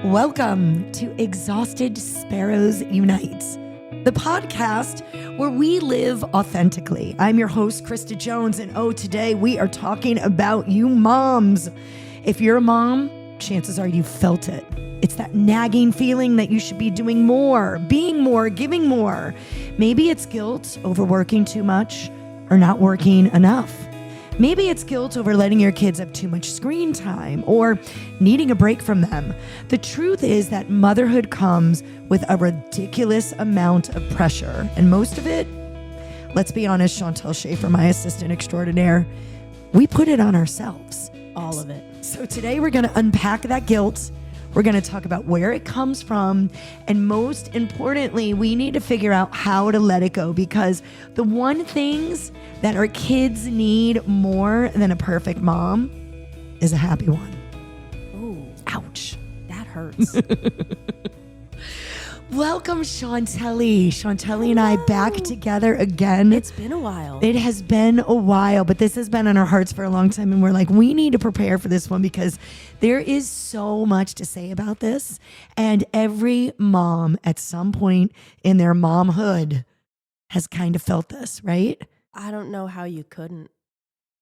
Welcome to Exhausted Sparrows Unite, the podcast where we live authentically. I'm your host, Krista Jones, and today we are talking about you moms. If you're a mom, chances are you felt it. It's that nagging feeling that you should be doing more, being more, giving more. Maybe it's guilt over working too much or not working enough. Maybe it's guilt over letting your kids have too much screen time or needing a break from them. The truth is that motherhood comes with a ridiculous amount of pressure. And most of it, let's be honest, Chauntel Schaefer, my assistant extraordinaire, we put it on ourselves. All of it. So today we're going to unpack that guilt. We're going to talk about where it comes from. And most importantly, we need to figure out how to let it go, because the one things that our kids need more than a perfect mom is a happy one. Ooh, Ouch. that hurts. Welcome, Chauntel and I back together again. It's been a while. It has been a while, but this has been on our hearts for a long time. And we're like, we need to prepare for this one because there is so much to say about this. And every mom at some point in their momhood has kind of felt this, right? I don't know how you couldn't.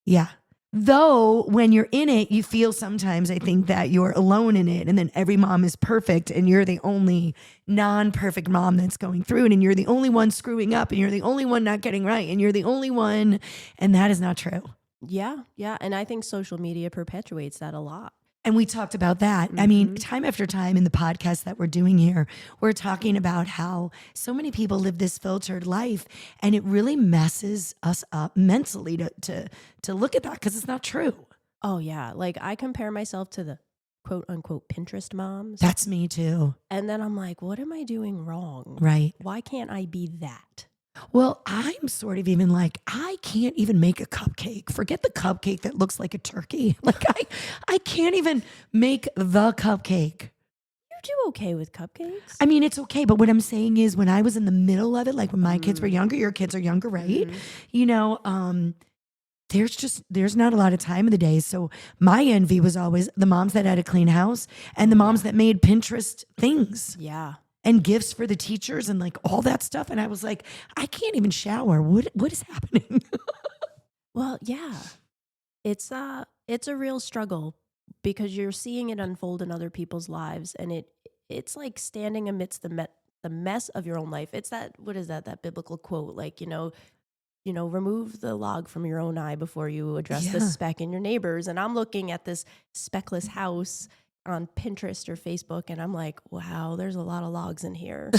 Yeah. Though when you're in it, you feel sometimes, I think, that you're alone in it. And then every mom is perfect and you're the only non-perfect mom that's going through it. And you're the only one screwing up and you're the only one not getting right. And you're the only one. And that is not true. Yeah. And I think social media perpetuates that a lot. And we talked about that. I mean, time after time in the podcast that we're doing here, we're talking about how so many people live this filtered life, and it really messes us up mentally to look at that, because it's not true. Oh, yeah. Like, I compare myself to the quote unquote Pinterest moms. That's me too. And then I'm like, what am I doing wrong? Right. Why can't I be that? Well, I'm sort of even like, I can't even make a cupcake. Forget the cupcake that looks like a turkey. Like I can't even make the cupcake. You do okay with cupcakes. I mean, it's okay. But what I'm saying is, when I was in the middle of it, like when my kids were younger, your kids are younger, right? You know, there's not a lot of time of the day. So my envy was always the moms that had a clean house and the moms that made Pinterest things. Yeah. And gifts for the teachers and like all that stuff. And I was like, I can't even shower. What is happening? Well, yeah. It's a real struggle because you're seeing it unfold in other people's lives, and it's like standing amidst the mess of your own life. It's that, what is that biblical quote, like, you know, remove the log from your own eye before you address the speck in your neighbor's. And I'm looking at this speckless house on Pinterest or Facebook, and I'm like, wow, there's a lot of logs in here.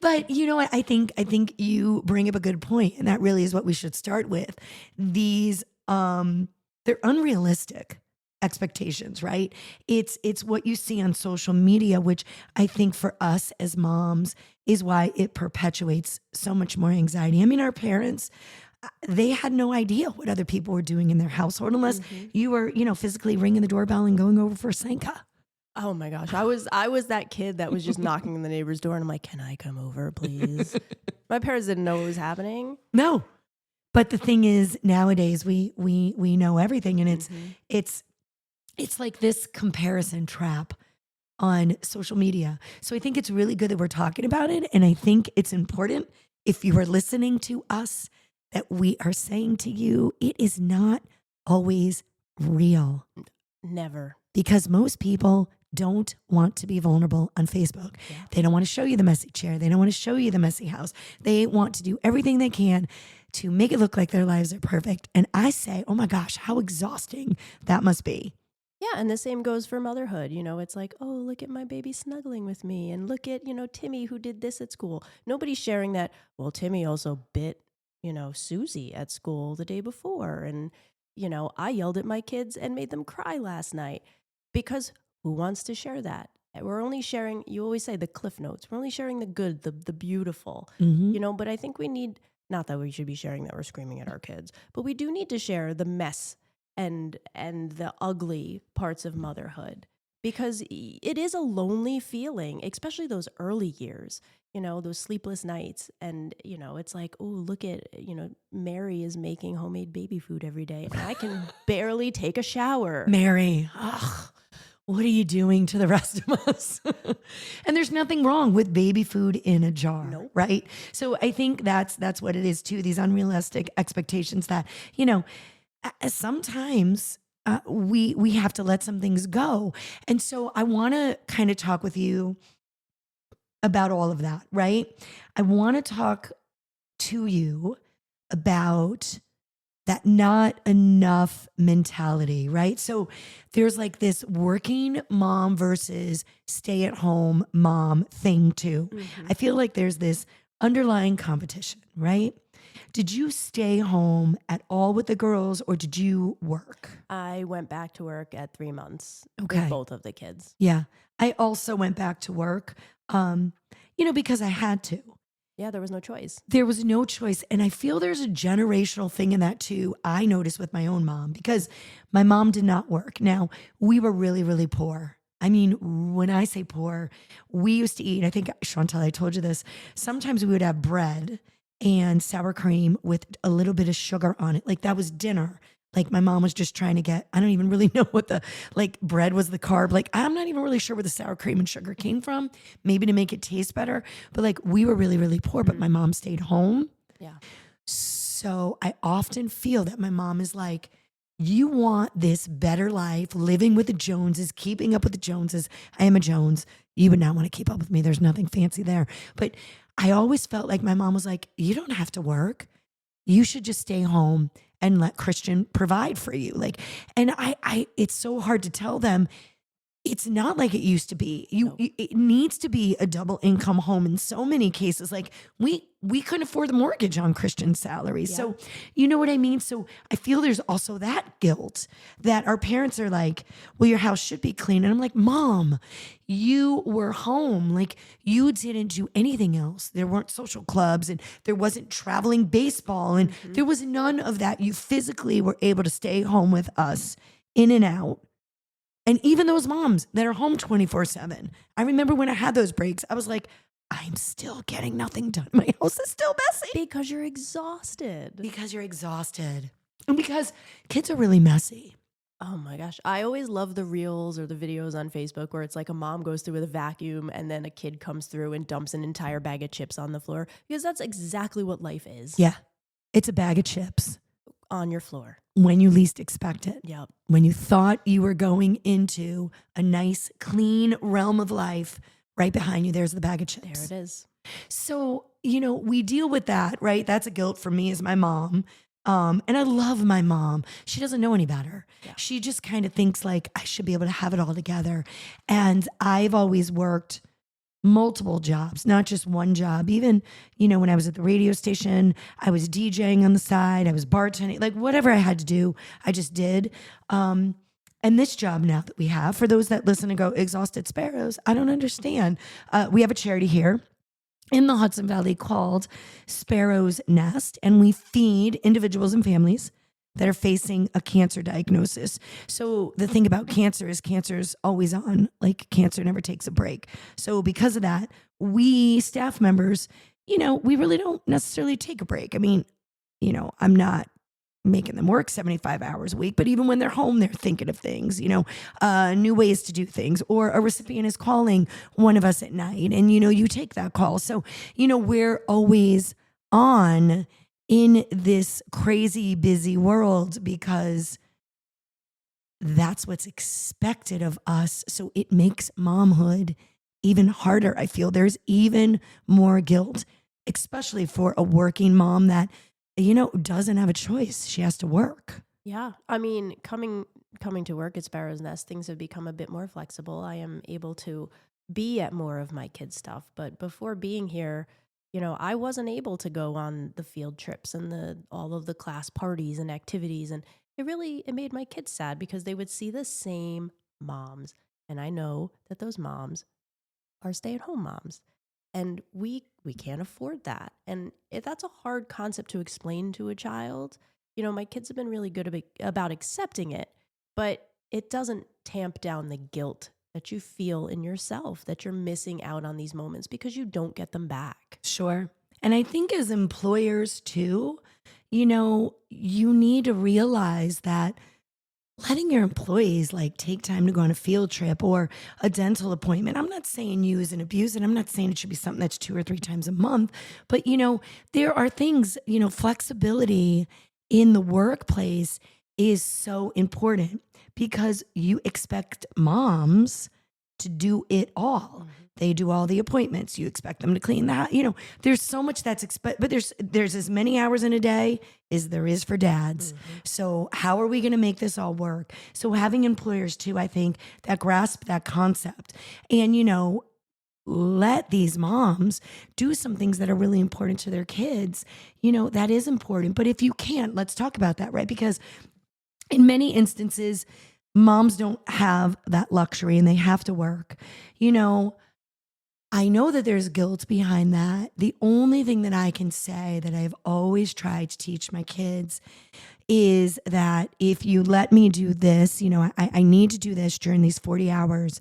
But you know what? I think you bring up a good point, and that really is what we should start with. These they're unrealistic expectations, right? It's what you see on social media, which I think for us as moms is why it perpetuates so much more anxiety. I mean, our parents, they had no idea what other people were doing in their household unless you were, physically ringing the doorbell and going over for a Sanka. Oh my gosh. I was that kid that was just knocking on the neighbor's door, and I'm like, can I come over, please? My parents didn't know what was happening. No. But the thing is, nowadays we know everything, and it's like this comparison trap on social media. So I think it's really good that we're talking about it. And I think it's important, if you are listening to us, that we are saying to you, it is not always real. Never. Because most people don't want to be vulnerable on Facebook. Yeah. They don't want to show you the messy chair. They don't want to show you the messy house. They want to do everything they can to make it look like their lives are perfect. And I say, oh my gosh, how exhausting that must be. Yeah, and the same goes for motherhood. It's like, oh, look at my baby snuggling with me. And look at, Timmy who did this at school. Nobody's sharing that, well, Timmy also bit Susie at school the day before. And, I yelled at my kids and made them cry last night. Because who wants to share that? We're only sharing, you always say the cliff notes. We're only sharing the good, the beautiful, but I think we need, not that we should be sharing that we're screaming at our kids, but we do need to share the mess and the ugly parts of motherhood. Because it is a lonely feeling, especially those early years. Those sleepless nights. And, it's like, oh, look at, Mary is making homemade baby food every day. And I can barely take a shower. Mary. Ugh. what are you doing to the rest of us? And there's nothing wrong with baby food in a jar, Nope. right? So I think that's what it is too. These unrealistic expectations that, you know, sometimes we have to let some things go. And so I want to kind of talk with you about all of that, right? I want to talk to you about that not enough mentality, right? So there's like this working mom versus stay at home mom thing too. Mm-hmm. I feel like there's this underlying competition, right? Did you stay home at all with the girls or did you work? I went back to work at 3 months Okay. with both of the kids. Yeah. I also went back to work, because I had to. Yeah, there was no choice. There was no choice. And I feel there's a generational thing in that too. I noticed with my own mom because my mom did not work. Now, we were really, really poor. I mean, when I say poor, we used to eat, I think, Chauntel, I told you this, sometimes we would have bread and sour cream with a little bit of sugar on it. Like that was dinner. Like my mom was just trying to get, I don't even really know what bread was the carb. Like I'm not even really sure where the sour cream and sugar came from, maybe to make it taste better. But like we were really, really poor, but my mom stayed home. Yeah. So I often feel that my mom is like, you want this better life, living with the Joneses, keeping up with the Joneses. I am a Jones. You would not want to keep up with me. There's nothing fancy there. But I always felt like my mom was like, you don't have to work. You should just stay home and let Christian provide for you. Like, and I it's so hard to tell them it's not like it used to be. No. It needs to be a double income home in so many cases. Like we couldn't afford the mortgage on Christian's salary. Yeah. So you know what I mean? So I feel there's also that guilt that our parents are like, well, your house should be clean. And I'm like, Mom, you were home. Like you didn't do anything else. There weren't social clubs and there wasn't traveling baseball and there was none of that. You physically were able to stay home with us in and out. And even those moms that are home 24/7, I remember when I had those breaks, I was like, I'm still getting nothing done. My house is still messy. Because you're exhausted. Because you're exhausted. And because kids are really messy. Oh my gosh. I always love the reels or the videos on Facebook where it's like a mom goes through with a vacuum and then a kid comes through and dumps an entire bag of chips on the floor because that's exactly what life is. Yeah. It's a bag of chips. On your floor. When you least expect it. Yep. When you thought you were going into a nice, clean realm of life, right behind you, there's the bag of chips. There it is. So, we deal with that, right? That's a guilt for me as my mom. And I love my mom. She doesn't know any better. Yeah. She just kind of thinks like I should be able to have it all together. And I've always worked multiple jobs, not just one job. Even, when I was at the radio station, I was DJing on the side, I was bartending, like whatever I had to do, I just did. And this job now that we have, for those that listen and go, exhausted sparrows, I don't understand. We have a charity here in the Hudson Valley called Sparrow's Nest, and we feed individuals and families that are facing a cancer diagnosis. So the thing about cancer is cancer's always on, like cancer never takes a break. So because of that, we staff members, we really don't necessarily take a break. I mean, I'm not making them work 75 hours a week, but even when they're home, they're thinking of things, new ways to do things, or a recipient is calling one of us at night and, you take that call. So, we're always on in this crazy busy world because that's what's expected of us. So it makes momhood even harder. I feel there's even more guilt, especially for a working mom that, doesn't have a choice. She has to work. Yeah. I mean, coming to work at Sparrow's Nest, things have become a bit more flexible. I am able to be at more of my kids' stuff. But before being here, I wasn't able to go on the field trips and all of the class parties and activities. And it made my kids sad because they would see the same moms. And I know that those moms are stay-at-home moms. And we can't afford that. And that's a hard concept to explain to a child. My kids have been really good about accepting it, but it doesn't tamp down the guilt that you feel in yourself that you're missing out on these moments because you don't get them back. Sure. And I think as employers too, you need to realize that letting your employees like take time to go on a field trip or a dental appointment. I'm not saying use and abuse it. I'm not saying it should be something that's 2 or 3 times a month, but there are things, flexibility in the workplace is so important because you expect moms to do it all. They do all the appointments. You expect them to clean the house. There's so much that's but there's as many hours in a day as there is for dads. So how are we going to make this all work? So having employers too, I think, that grasp that concept and let these moms do some things that are really important to their kids. That is important. But if you can't, let's talk about that, right? Because in many instances, moms don't have that luxury and they have to work. I know that there's guilt behind that. The only thing that I can say that I've always tried to teach my kids is that if you let me do this, I need to do this during these 40 hours,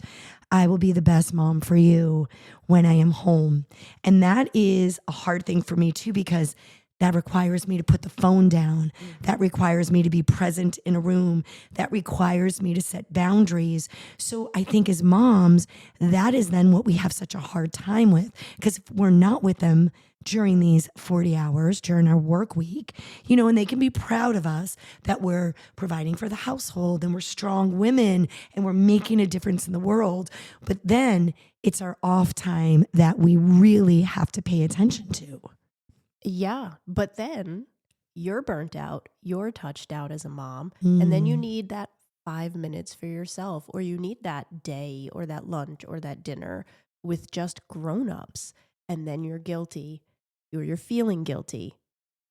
I will be the best mom for you when I am home. And that is a hard thing for me too, because that requires me to put the phone down. That requires me to be present in a room. That requires me to set boundaries. So I think as moms, that is then what we have such a hard time with. Because if we're not with them during these 40 hours, during our work week, and they can be proud of us that we're providing for the household and we're strong women and we're making a difference in the world. But then it's our off time that we really have to pay attention to. Yeah, but then you're burnt out, you're touched out as a mom, and then you need that 5 minutes for yourself, or you need that day or that lunch or that dinner with just grown-ups. And then you're guilty, or you're feeling guilty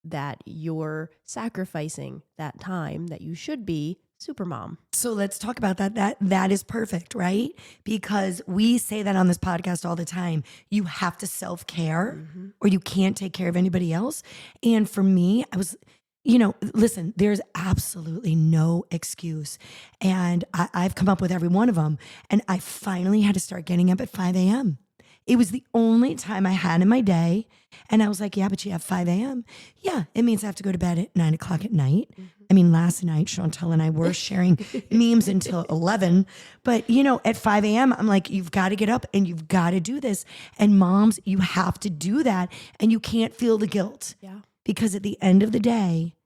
that you're sacrificing that time that you should be supermom. So let's talk about that. That is perfect, right? Because we say that on this podcast all the time. You have to self-care or you can't take care of anybody else. And for me, I was, listen, there's absolutely no excuse. And I've come up with every one of them. And I finally had to start getting up at 5 a.m. It was the only time I had in my day. And I was like, yeah, but you have 5 a.m. Yeah, it means I have to go to bed at 9 o'clock at night. I mean, last night, Chauntel and I were sharing memes until 11. But, at 5 a.m., I'm like, you've got to get up and you've got to do this. And moms, you have to do that. And you can't feel the guilt. Yeah. Because at the end of the day,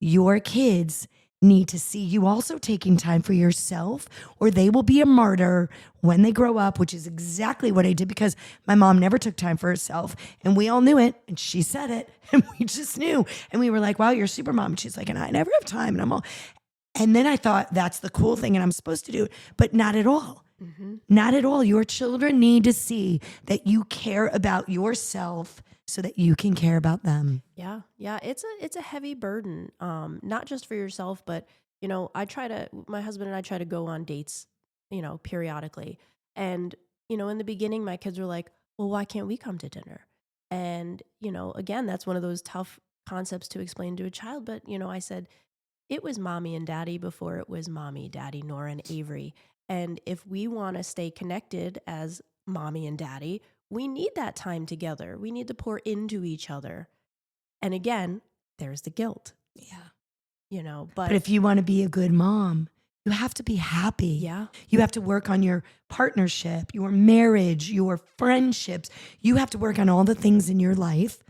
your kids need to see you also taking time for yourself, or they will be a martyr when they grow up, which is exactly what I did because my mom never took time for herself. And we all knew it. And she said it. And we just knew. And we were like, wow, you're a super mom. And she's like, and I never have time. And I'm all, and then I thought that's the cool thing and I'm supposed to do it, but not at all. Not at all. Your children need to see that you care about yourself so that you can care about them. Yeah. It's a heavy burden. Not just for yourself, but my husband and I try to go on dates, periodically. And, in the beginning, my kids were like, well, why can't we come to dinner? And, again, that's one of those tough concepts to explain to a child. But, I said, it was mommy and daddy before it was mommy, daddy, Nora, and Avery. And if we want to stay connected as mommy and daddy, we need that time together. We need to pour into each other. And again, there's the guilt. Yeah. But But if you want to be a good mom, you have to be happy. Yeah. You have to work on your partnership, your marriage, your friendships. You have to work on all the things in your life,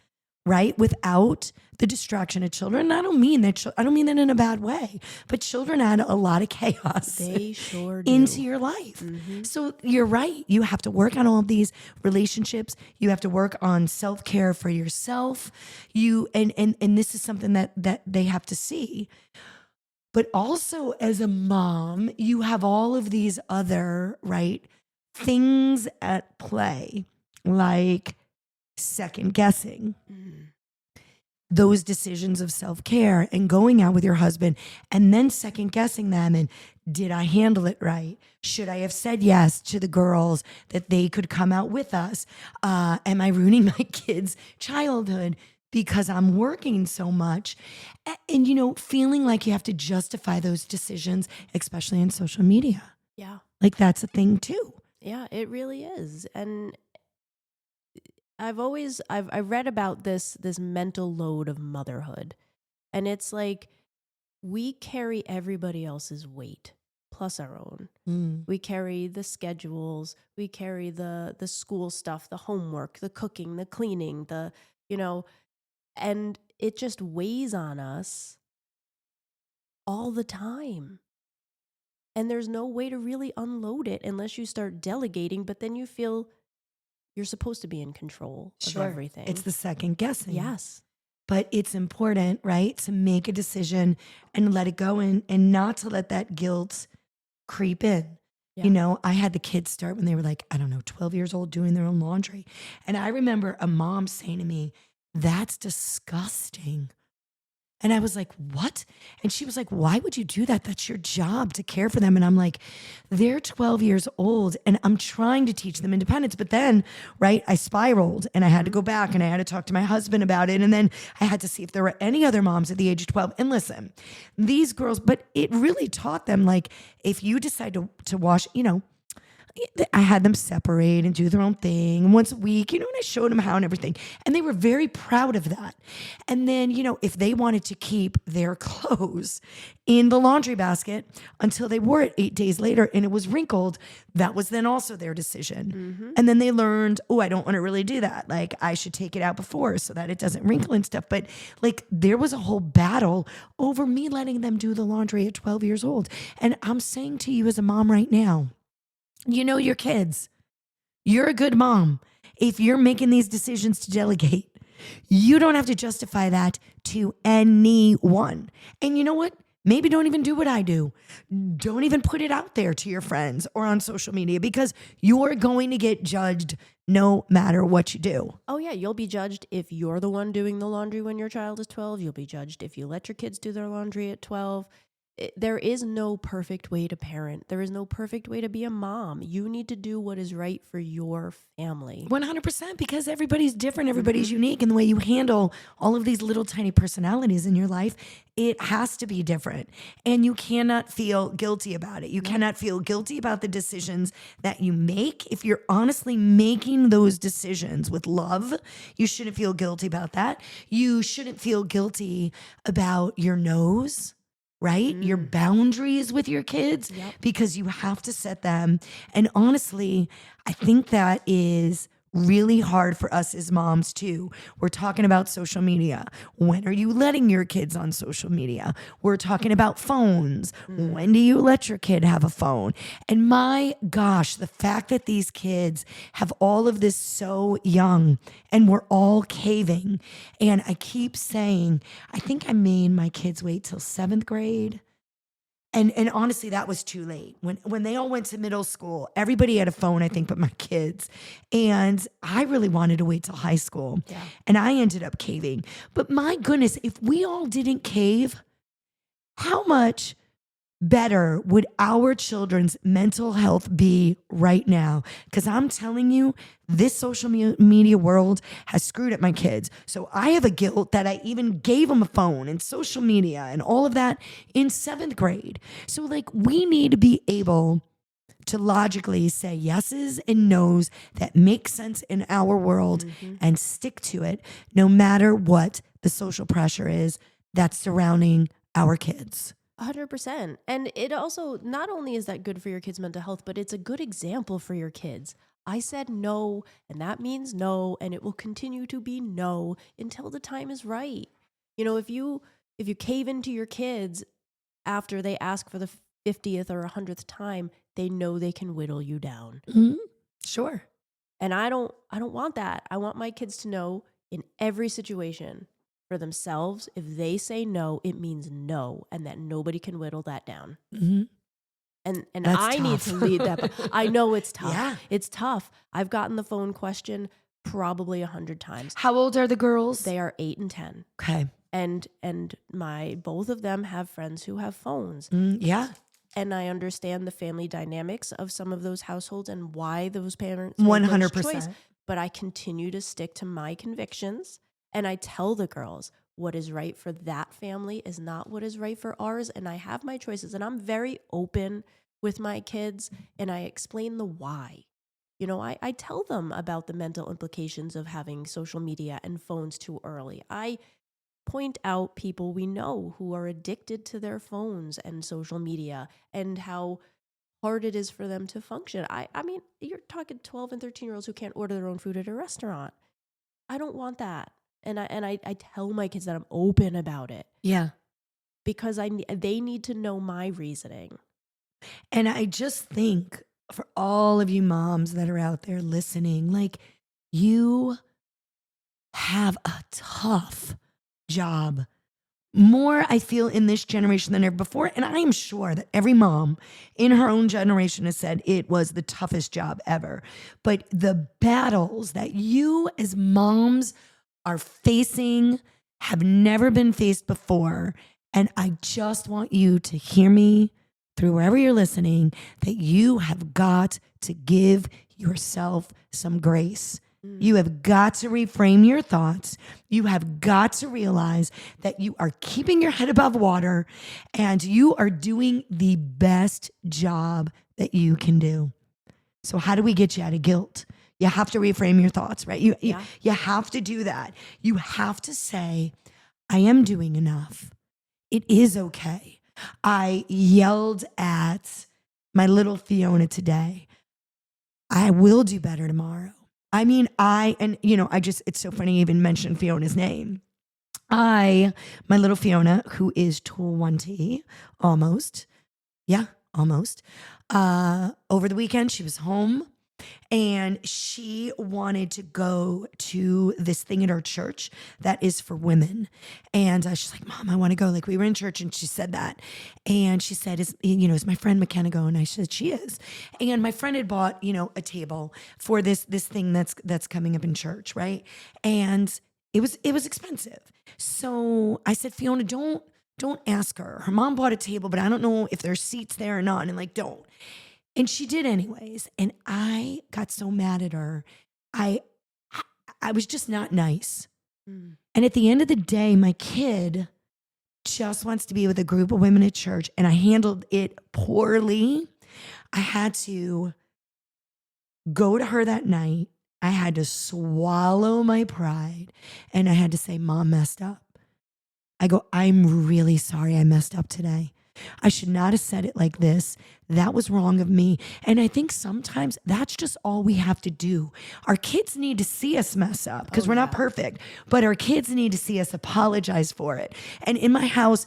right? Without the distraction of children. And I don't mean that. I don't mean that in a bad way. But children add a lot of chaos. They sure do. Into your life. So you're right. You have to work on all of these relationships. You have to work on self-care for yourself. And this is something that they have to see. But also as a mom, you have all of these other, right, things at play, like second guessing those decisions of self-care and going out with your husband and then second guessing them. And did I handle it right? Should I have said yes to the girls that they could come out with us? Am I ruining my kids' childhood because I'm working so much? And feeling like you have to justify those decisions, especially in social media. Yeah. Like that's a thing too. Yeah, it really is. And I've read about this mental load of motherhood. And it's like we carry everybody else's weight plus our own. Mm. We carry the schedules, we carry the school stuff, the homework, the cooking, the cleaning, and it just weighs on us all the time. And there's no way to really unload it unless you start delegating, but then you feel you're supposed to be in control of everything. It's the second guessing. Yes. But it's important, right, to make a decision and let it go in and not to let that guilt creep in. Yeah. You know, I had the kids start when they were like, I don't know, 12 years old doing their own laundry. And I remember a mom saying to me, "That's disgusting." And I was like, "What?" And she was like, "Why would you do that? That's your job to care for them." And I'm like, they're 12 years old and I'm trying to teach them independence. But then, right, I spiraled and I had to go back and I had to talk to my husband about it. And then I had to see if there were any other moms at the age of 12. And listen, these girls, but it really taught them, like, if you decide to wash, you know, I had them separate and do their own thing once a week, you know, and I showed them how and everything. And they were very proud of that. And then, you know, if they wanted to keep their clothes in the laundry basket until they wore it 8 days later and it was wrinkled, that was then also their decision. And then they learned, oh, I don't want to really do that. Like, I should take it out before so that it doesn't wrinkle and stuff. But like, there was a whole battle over me letting them do the laundry at 12 years old. And I'm saying to you as a mom right now, you know your kids. You're a good mom. If you're making these decisions to delegate, you don't have to justify that to anyone. And you know what? Maybe don't even do what I do. Don't even put it out there to your friends or on social media because you're going to get judged no matter what you do. Oh, yeah. You'll be judged if you're the one doing the laundry when your child is 12. You'll be judged if you let your kids do their laundry at 12. There is no perfect way to parent. There is no perfect way to be a mom. You need to do what is right for your family. 100%, because everybody's different. Everybody's unique. And the way you handle all of these little tiny personalities in your life, it has to be different. And you cannot feel guilty about it. You cannot feel guilty about the decisions that you make. If you're honestly making those decisions with love, you shouldn't feel guilty about that. You shouldn't feel guilty about your nose, right? Your boundaries with your kids, because you have to set them. And honestly, I think that is really hard for us as moms too. We're talking about social media. When are you letting your kids on social media? We're talking about phones. When do you let your kid have a phone? And my gosh, the fact that these kids have all of this so young and we're all caving. And I keep saying, I think I made my kids wait till 7th grade. And honestly, that was too late. When they all went to middle school, everybody had a phone, I think, but my kids. And I really wanted to wait till high school. Yeah. And I ended up caving. But my goodness, if we all didn't cave, how much better would our children's mental health be right now? Because I'm telling you, this social media world has screwed up my kids. So I have a guilt that I even gave them a phone and social media and all of that in 7th grade. So like, we need to be able to logically say yeses and nos that make sense in our world and stick to it no matter what the social pressure is that's surrounding our kids. 100%. And it also, not only is that good for your kids' mental health, but it's a good example for your kids. I said no, and that means no, and it will continue to be no until the time is right. You know, if you cave into your kids after they ask for the 50th or 100th time, they know they can whittle you down. Sure. And I don't want that. I want my kids to know in every situation for themselves, if they say no, it means no, and that nobody can whittle that down. And That's I tough. need to lead that. I know it's tough. Yeah. It's tough. I've gotten the phone question probably 100 times. How old are the girls? They are 8 and 10. Okay. And both of them have friends who have phones. Yeah. And I understand the family dynamics of some of those households and why those parents 100%. But I continue to stick to my convictions. And I tell the girls what is right for that family is not what is right for ours. And I have my choices. And I'm very open with my kids. And I explain the why. You know, I tell them about the mental implications of having social media and phones too early. I point out people we know who are addicted to their phones and social media and how hard it is for them to function. I mean, you're talking 12 and 13-year-olds who can't order their own food at a restaurant. I don't want that. And I tell my kids that I'm open about it Yeah. because they need to know my reasoning. And I just think for all of you moms that are out there listening, like you have a tough job. More, I feel, in this generation than ever before. And I am sure that every mom in her own generation has said it was the toughest job ever. But the battles that you as moms are facing have never been faced before. And I just want you to hear me through wherever you're listening that you have got to give yourself some grace. You have got to reframe your thoughts. You have got to realize that you are keeping your head above water and you are doing the best job that you can do. So how do we get you out of guilt? You have to reframe your thoughts, right? You have to do that. You have to say, I am doing enough. It is okay. I yelled at my little Fiona today. I will do better tomorrow. I mean, it's so funny you even mentioned Fiona's name. My little Fiona, who is 20, almost. Yeah, almost. Over the weekend, she was home and she wanted to go to this thing at our church that is for women. And she's like, Mom, I want to go. Like, we were in church and she said that. And she said, is my friend McKenna going? I said, she is. And my friend had bought, a table for this thing that's coming up in church, right? And it was expensive. So I said, Fiona, don't ask her. Her mom bought a table, but I don't know if there's seats there or not. And like, don't. And she did anyways. And I got so mad at her. I was just not nice. And at the end of the day, my kid just wants to be with a group of women at church. And I handled it poorly. I had to go to her that night. I had to swallow my pride. And I had to say, Mom messed up. I go, I'm really sorry I messed up today. I should not have said it like this. That was wrong of me. And I think sometimes that's just all we have to do. Our kids need to see us mess up because we're not perfect, but our kids need to see us apologize for it. And in my house,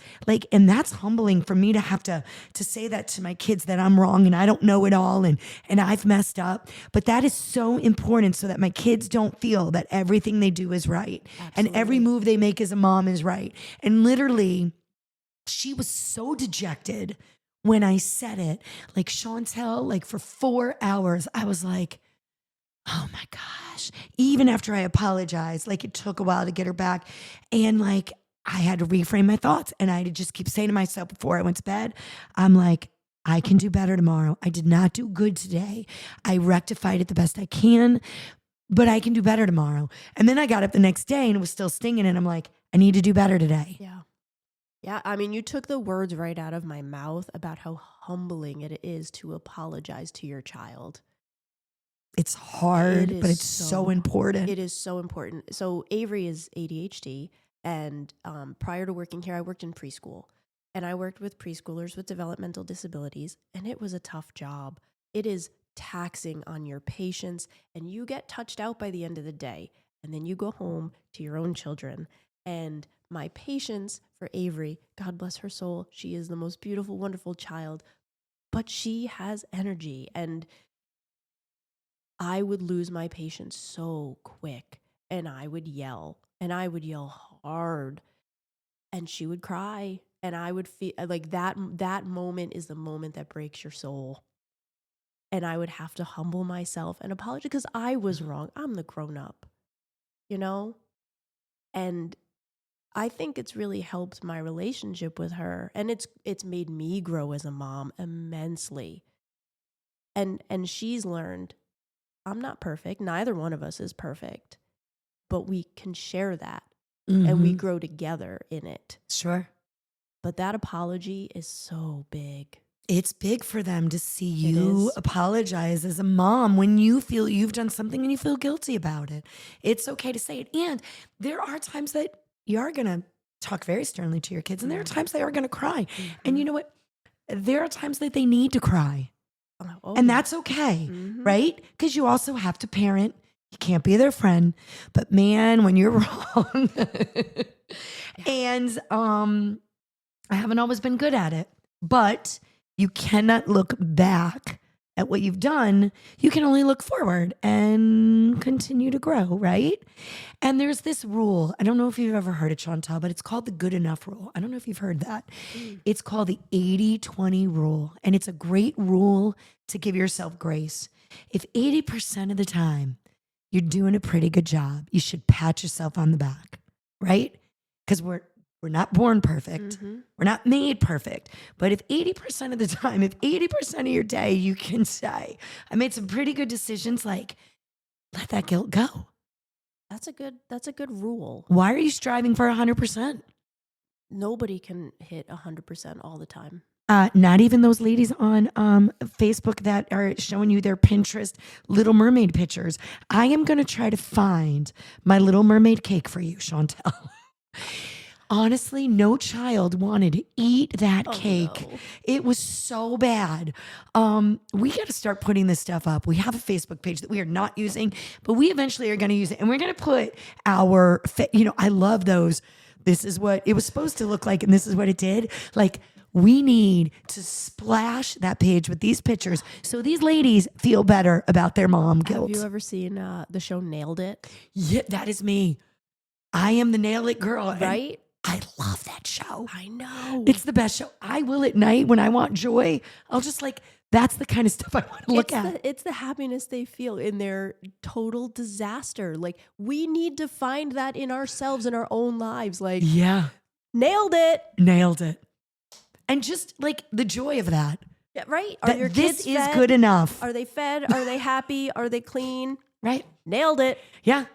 and that's humbling for me to have to say that to my kids, that I'm wrong and I don't know it all and I've messed up. But that is so important so that my kids don't feel that everything they do is right. Absolutely. And every move they make as a mom is right. And literally, she was so dejected when I said it. Like, Chauntel, for 4 hours, I was like, oh my gosh. Even after I apologized, it took a while to get her back. And I had to reframe my thoughts. And I had to just keep saying to myself before I went to bed, I'm like, I can do better tomorrow. I did not do good today. I rectified it the best I can, but I can do better tomorrow. And then I got up the next day and it was still stinging. And I'm like, I need to do better today. Yeah. Yeah, I mean, you took the words right out of my mouth about how humbling it is to apologize to your child. It's hard, but it's so important. It is so important. So Avery is ADHD, and prior to working here, I worked in preschool. And I worked with preschoolers with developmental disabilities, and it was a tough job. It is taxing on your patience, and you get touched out by the end of the day. And then you go home to your own children. And my patience for Avery, God bless her soul, she is the most beautiful, wonderful child, but she has energy. And I would lose my patience so quick, and I would yell hard, and she would cry. And I would feel like that moment is the moment that breaks your soul. And I would have to humble myself and apologize because I was wrong. I'm the grown up, And I think it's really helped my relationship with her, and it's made me grow as a mom immensely. And she's learned I'm not perfect. Neither one of us is perfect, but we can share that and we grow together in it. Sure. But that apology is so big. It's big for them to see you apologize as a mom when you feel you've done something and you feel guilty about it. It's okay to say it. And there are times that you are going to talk very sternly to your kids. And there are times they are going to cry. Mm-hmm. And you know what? There are times that they need to cry. Oh, And yeah. that's okay, Mhm. right? Because you also have to parent. You can't be their friend. But man, when you're wrong, and I haven't always been good at it, but you cannot look back at what you've done. You can only look forward and continue to grow, right? And there's this rule. I don't know if you've ever heard it, Chauntel, but it's called the good enough rule. I don't know if you've heard that. It's called the 80-20 rule. And it's a great rule to give yourself grace. If 80% of the time you're doing a pretty good job, you should pat yourself on the back, right? Because we're not born perfect. Mm-hmm. We're not made perfect. But if 80% of the time, if 80% of your day, you can say, I made some pretty good decisions, like, let that guilt go. That's a good rule. Why are you striving for 100%? Nobody can hit 100% all the time. Not even those ladies on Facebook that are showing you their Pinterest Little Mermaid pictures. I am going to try to find my Little Mermaid cake for you, Chauntel. Honestly, no child wanted to eat that cake. No. It was so bad. We got to start putting this stuff up. We have a Facebook page that we are not using, but we eventually are going to use it. And we're going to put our, I love those. This is what it was supposed to look like. And this is what it did. Like, we need to splash that page with these pictures so these ladies feel better about their mom guilt. Have you ever seen the show Nailed It? Yeah, that is me. I am the Nail It girl. Right? I love that show. I know. It's the best show. I will at night when I want joy. I'll just that's the kind of stuff I want to look at. It's the happiness they feel in their total disaster. Like, we need to find that in ourselves, in our own lives. Like, Yeah. nailed it. Nailed it. And just the joy of that. Yeah, right? Are That your this kids is fed? good enough. Are they fed? Are they happy? Are they clean? Right? Nailed it. Yeah.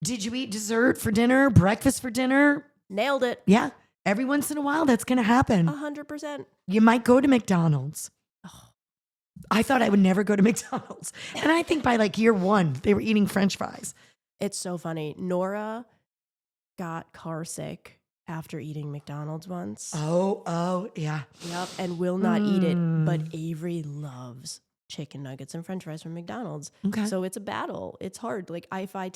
Did you eat dessert for dinner? Breakfast for dinner? Nailed it. Yeah. Every once in a while, that's going to happen. 100%. You might go to McDonald's. I thought I would never go to McDonald's. And I think by year one, they were eating French fries. It's so funny. Nora got car sick after eating McDonald's once. Oh, yeah. Yep. And will not eat it. But Avery loves chicken nuggets and French fries from McDonald's. Okay. So it's a battle. It's hard. Like, if I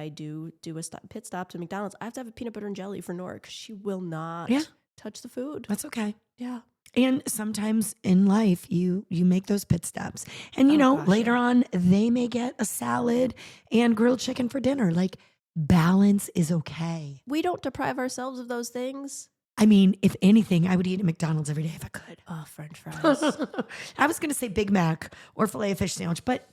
do a pit stop to McDonald's, I have to have a peanut butter and jelly for Nora because she will not touch the food. That's okay. Yeah. And sometimes in life, you make those pit stops. And, later on, they may get a salad and grilled chicken for dinner. Balance is okay. We don't deprive ourselves of those things. I mean, if anything, I would eat at McDonald's every day if I could. Oh, French fries. I was going to say Big Mac or filet of fish sandwich, but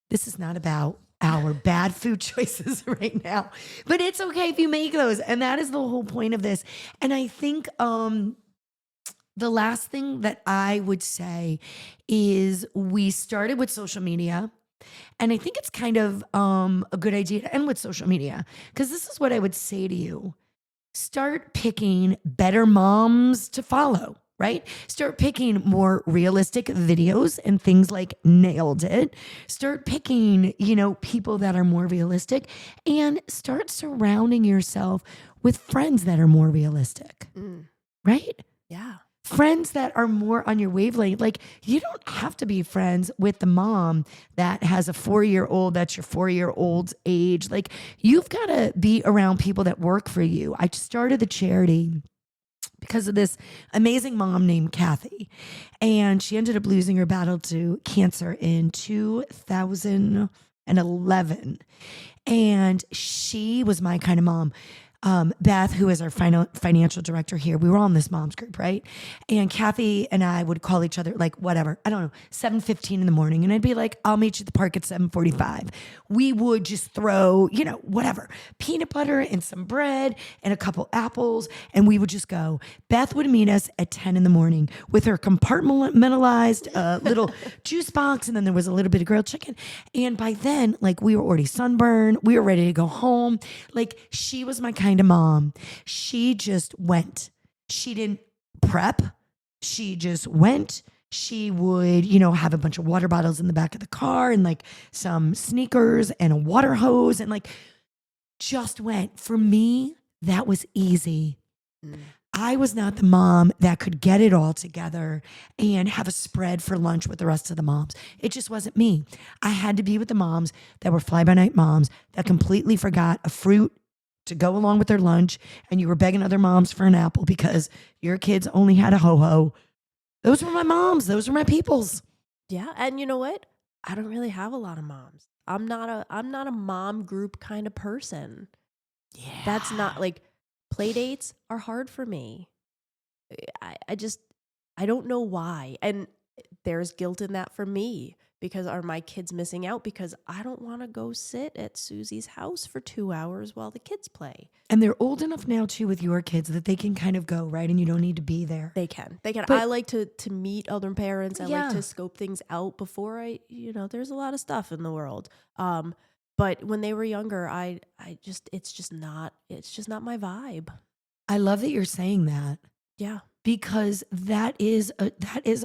this is not about our bad food choices right now. But it's okay if you make those. And that is the whole point of this. And I think the last thing that I would say is we started with social media. And I think it's kind of a good idea to end with social media, because this is what I would say to you. Start picking better moms to follow, right? Start picking more realistic videos and things like Nailed It. Start picking, people that are more realistic, and start surrounding yourself with friends that are more realistic, right? Yeah. Friends that are more on your wavelength. You don't have to be friends with the mom that has a 4-year-old that's your 4-year-old's age. You've got to be around people that work for you. I started the charity because of this amazing mom named Kathy. And she ended up losing her battle to cancer in 2011. And she was my kind of mom. Beth, who is our financial director here, we were all in this mom's group, right? And Kathy and I would call each other, 7:15 in the morning. And I'd be like, I'll meet you at the park at 7:45. We would just throw, whatever, peanut butter and some bread and a couple apples. And we would just go. Beth would meet us at 10 in the morning with her compartmentalized little juice box. And then there was a little bit of grilled chicken. And by then, we were already sunburned. We were ready to go home. She was my kind of mom. She just went. She didn't prep. She just went. She would, have a bunch of water bottles in the back of the car and some sneakers and a water hose and just went. For me, that was easy. I was not the mom that could get it all together and have a spread for lunch with the rest of the moms. It just wasn't me. I had to be with the moms that were fly-by-night moms that completely forgot a fruit to go along with their lunch, and you were begging other moms for an apple because your kids only had a ho-ho. Those were my moms. Those were my peoples. Yeah, and you know what? I don't really have a lot of moms. I'm not a mom group kind of person. Yeah. That's not like, play dates are hard for me. I don't know why. And there's guilt in that for me, because are my kids missing out because I don't want to go sit at Susie's house for 2 hours while the kids play. And they're old enough now too with your kids that they can kind of go, right? And you don't need to be there. They can. But, I like to meet other parents. I Yeah. like to scope things out before there's a lot of stuff in the world. But when they were younger, it's just not my vibe. I love that you're saying that, Yeah. because that is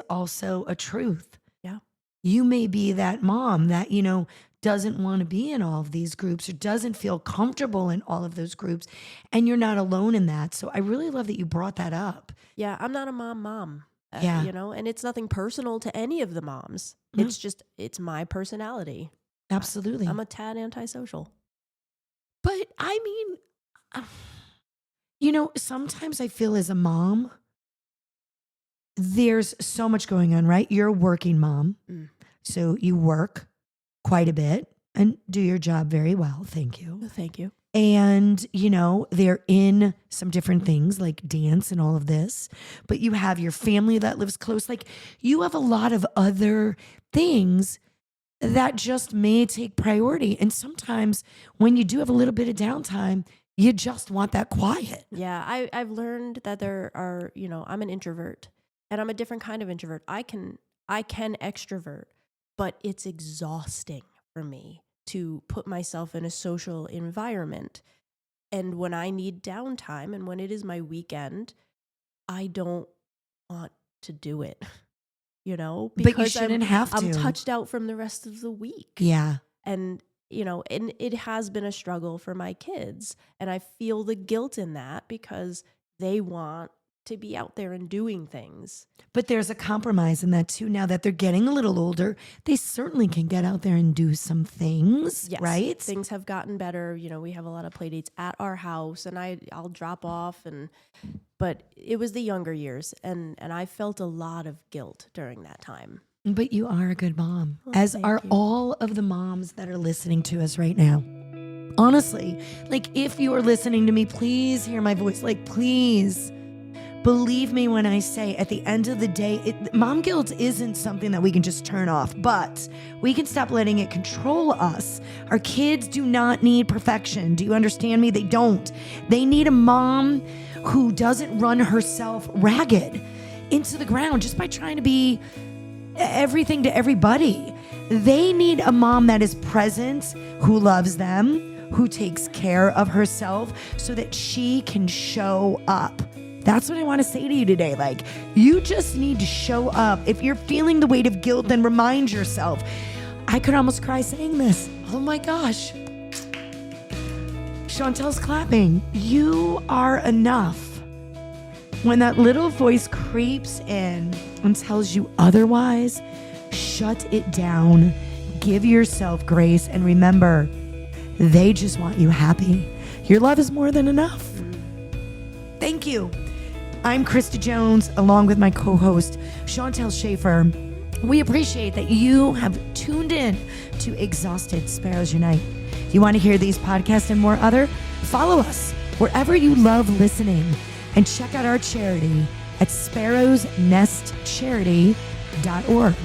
also a truth. Yeah. You may be that mom that, doesn't want to be in all of these groups or doesn't feel comfortable in all of those groups. And you're not alone in that. So I really love that you brought that up. Yeah, I'm not a mom. Yeah. And it's nothing personal to any of the moms. No. It's my personality. Absolutely. I'm a tad antisocial. But I mean, sometimes I feel as a mom, there's so much going on, right? You're a working mom. So you work quite a bit and do your job very well. Thank you. Thank you. And, they're in some different things like dance and all of this, but you have your family that lives close. Like, you have a lot of other things that just may take priority. And sometimes when you do have a little bit of downtime, you just want that quiet. Yeah, I've learned that there are, I'm an introvert, and I'm a different kind of introvert. I can extrovert, but it's exhausting for me to put myself in a social environment. And when I need downtime and when it is my weekend, I don't want to do it, because But you shouldn't have to. I'm touched out from the rest of the week. Yeah. And, and it has been a struggle for my kids. And I feel the guilt in that because they want to be out there and doing things. But there's a compromise in that too. Now that they're getting a little older, they certainly can get out there and do some things, Yes, right? Things have gotten better. We have a lot of play dates at our house, and I'll drop off. But it was the younger years, and I felt a lot of guilt during that time. But you are a good mom, Well, as thank are you. all of the moms that are listening to us right now. Honestly, like, if you are listening to me, please hear my voice. Like, please believe me when I say at the end of the day, mom guilt isn't something that we can just turn off, but we can stop letting it control us. Our kids do not need perfection. Do you understand me? They don't. They need a mom who doesn't run herself ragged into the ground just by trying to be everything to everybody. They need a mom that is present, who loves them, who takes care of herself so that she can show up. That's what I want to say to you today. Like, you just need to show up. If you're feeling the weight of guilt, then remind yourself. I could almost cry saying this. Oh my gosh. Chauntel's clapping. You are enough. When that little voice creeps in and tells you otherwise, shut it down. Give yourself grace. And remember, they just want you happy. Your love is more than enough. Thank you. I'm Krista Jones, along with my co-host, Chauntel Schaefer. We appreciate that you have tuned in to Exhausted Sparrows Unite. You want to hear these podcasts and more other? Follow us wherever you love listening and check out our charity at sparrowsnestcharity.org.